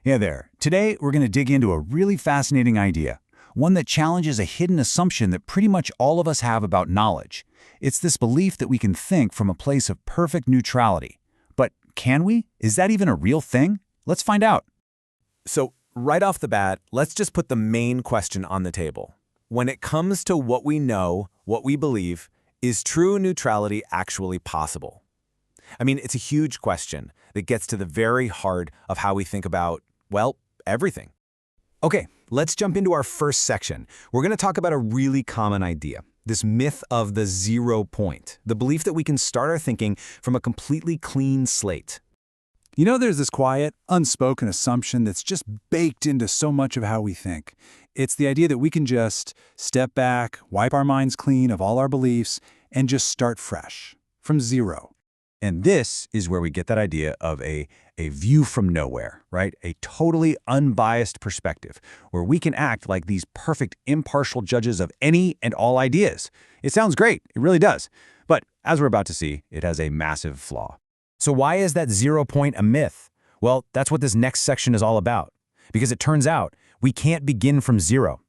Hey there. Today, we're going to dig into a really fascinating idea, one that challenges a hidden assumption that pretty much all of us have about knowledge. It's this belief that we can think from a place of perfect neutrality. But can we? Is that even a real thing? Let's find out. So, right off the bat, let's just put the main question on the table. When it comes to what we know, what we believe, is true neutrality actually possible? I mean, it's a huge question that gets to the very heart of how we think about, well, everything. Okay, let's jump into our first section. We're going to talk about a really common idea, this myth of the 0 point, the belief that we can start our thinking from a completely clean slate. You know, there's this quiet, unspoken assumption that's just baked into so much of how we think. It's the idea that we can just step back, wipe our minds clean of all our beliefs, and just start fresh, from zero. And this is where we get that idea of a view from nowhere, right? A totally unbiased perspective, where we can act like these perfect, impartial judges of any and all ideas. It sounds great, it really does. But as we're about to see, it has a massive flaw. So why is that 0 point a myth? Well, that's what this next section is all about. Because it turns out, we can't begin from zero.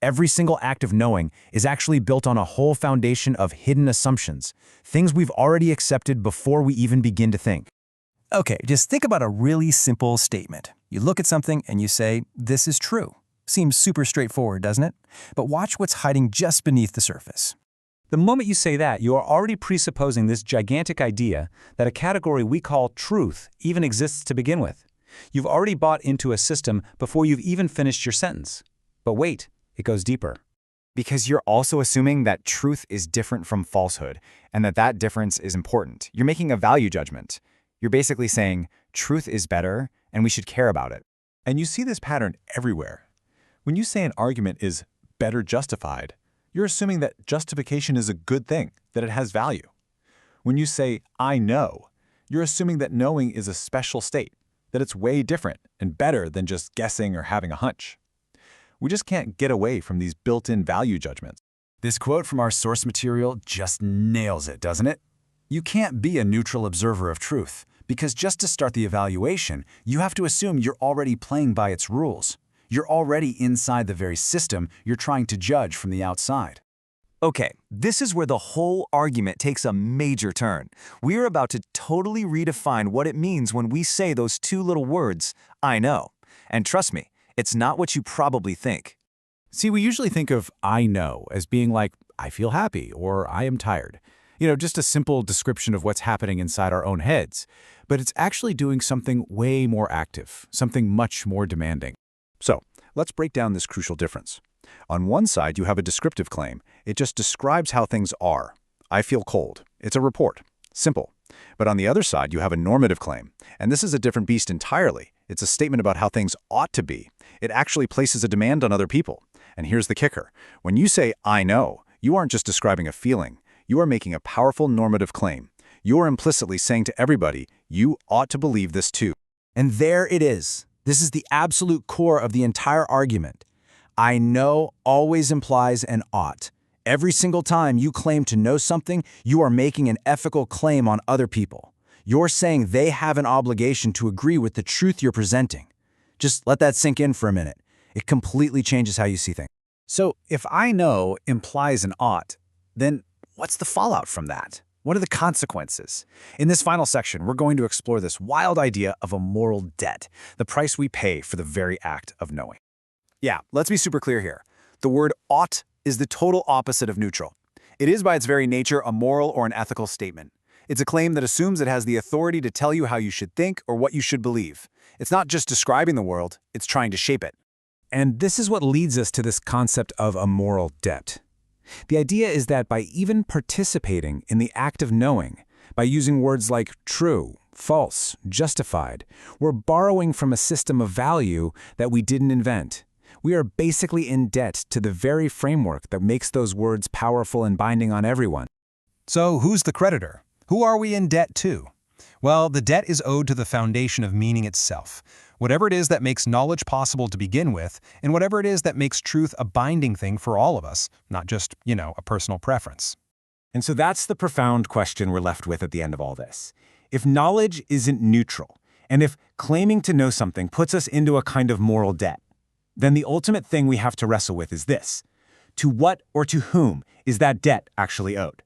Every single act of knowing is actually built on a whole foundation of hidden assumptions, things we've already accepted before we even begin to think. Okay, just think about a really simple statement. You look at something and you say, this is true. Seems super straightforward, doesn't it? But watch what's hiding just beneath the surface. The moment you say that, you are already presupposing this gigantic idea that a category we call truth even exists to begin with. You've already bought into a system before you've even finished your sentence. But wait, it goes deeper. Because you're also assuming that truth is different from falsehood, and that difference is important. You're making a value judgment. You're basically saying, truth is better, and we should care about it. And you see this pattern everywhere. When you say an argument is better justified, you're assuming that justification is a good thing, that it has value. When you say, I know, you're assuming that knowing is a special state, that it's way different and better than just guessing or having a hunch. We just can't get away from these built-in value judgments. This quote from our source material just nails it, doesn't it? You can't be a neutral observer of truth, because just to start the evaluation, you have to assume you're already playing by its rules. You're already inside the very system you're trying to judge from the outside. Okay, this is where the whole argument takes a major turn. We're about to totally redefine what it means when we say those two little words, I know. And trust me, it's not what you probably think. See, we usually think of I know as being like, I feel happy or I am tired. You know, just a simple description of what's happening inside our own heads. But it's actually doing something way more active, something much more demanding. So, let's break down this crucial difference. On one side, you have a descriptive claim. It just describes how things are. I feel cold. It's a report. Simple. But on the other side, you have a normative claim. And this is a different beast entirely. It's a statement about how things ought to be. It actually places a demand on other people. And here's the kicker. When you say, I know, you aren't just describing a feeling. You are making a powerful normative claim. You are implicitly saying to everybody, you ought to believe this too. And there it is. This is the absolute core of the entire argument. I know always implies an ought. Every single time you claim to know something, you are making an ethical claim on other people. You're saying they have an obligation to agree with the truth you're presenting. Just let that sink in for a minute. It completely changes how you see things. So, if I know implies an ought, then what's the fallout from that? What are the consequences? In this final section, we're going to explore this wild idea of a moral debt, the price we pay for the very act of knowing. Yeah, let's be super clear here. The word ought is the total opposite of neutral. It is by its very nature a moral or an ethical statement. It's a claim that assumes it has the authority to tell you how you should think or what you should believe. It's not just describing the world, it's trying to shape it. And this is what leads us to this concept of a moral debt. The idea is that by even participating in the act of knowing, by using words like true, false, justified, we're borrowing from a system of value that we didn't invent. We are basically in debt to the very framework that makes those words powerful and binding on everyone. So who's the creditor? Who are we in debt to? Well, the debt is owed to the foundation of meaning itself. Whatever it is that makes knowledge possible to begin with, and whatever it is that makes truth a binding thing for all of us, not just, a personal preference. And so that's the profound question we're left with at the end of all this. If knowledge isn't neutral, And if claiming to know something puts us into a kind of moral debt, then the ultimate thing we have to wrestle with is this: to what or to whom is that debt actually owed?